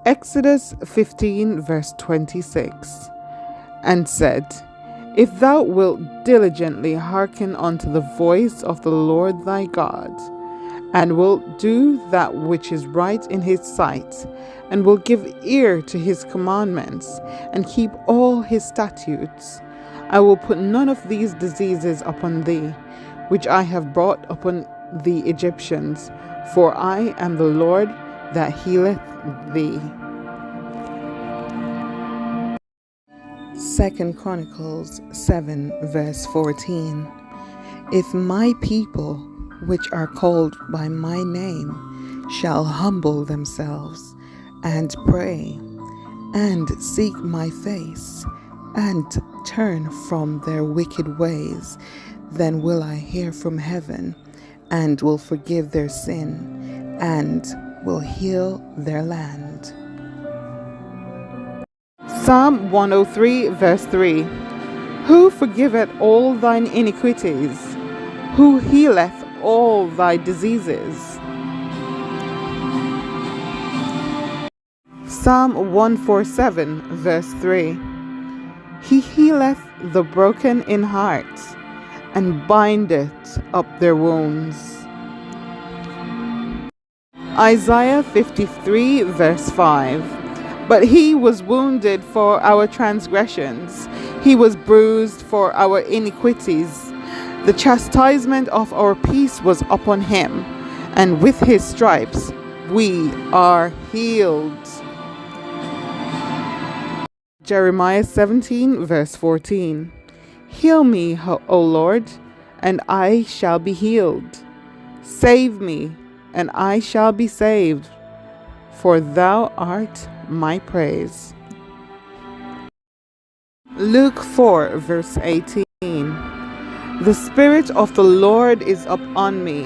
Exodus 15, verse 26, and said, If thou wilt diligently hearken unto the voice of the Lord thy God, and wilt do that which is right in his sight, and will give ear to his commandments, and keep all his statutes, I will put none of these diseases upon thee, which I have brought upon the Egyptians, for I am the Lord that healeth thee. 2 Chronicles 7, verse 14. If my people, which are called by my name, shall humble themselves, and pray, and seek my face, and turn from their wicked ways, then will I hear from heaven, and will forgive their sin, and will heal their land. Psalm 103, verse 3. Who forgiveth all thine iniquities? Who healeth all thy diseases? Psalm 147, verse 3. He healeth the broken in heart, and bindeth up their wounds. Isaiah 53, verse 5. But he was wounded for our transgressions, he was bruised for our iniquities. The chastisement of our peace was upon him, and with his stripes we are healed. Jeremiah 17, verse 14. Heal me, O Lord, and I shall be healed. Save me, and I shall be saved, for thou art my praise. Luke 4, verse 18. The Spirit of the Lord is upon me,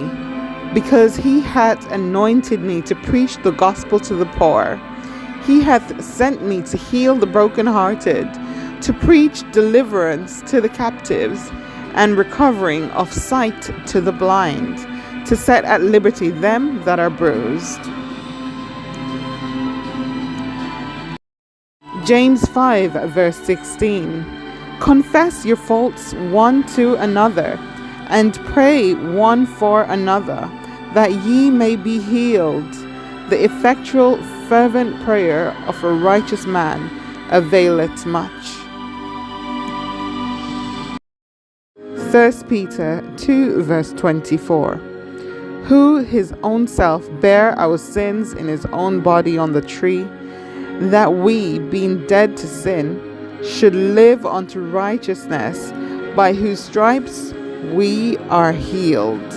because he hath anointed me to preach the gospel to the poor. He hath sent me to heal the brokenhearted, to preach deliverance to the captives, and recovering of sight to the blind, to set at liberty them that are bruised. James 5, verse 16. Confess your faults one to another, and pray one for another, that ye may be healed. The effectual fervent prayer of a righteous man availeth much. 1 Peter 2, verse 24. Who his own self bare our sins in his own body on the tree, that we, being dead to sin, should live unto righteousness, by whose stripes we are healed.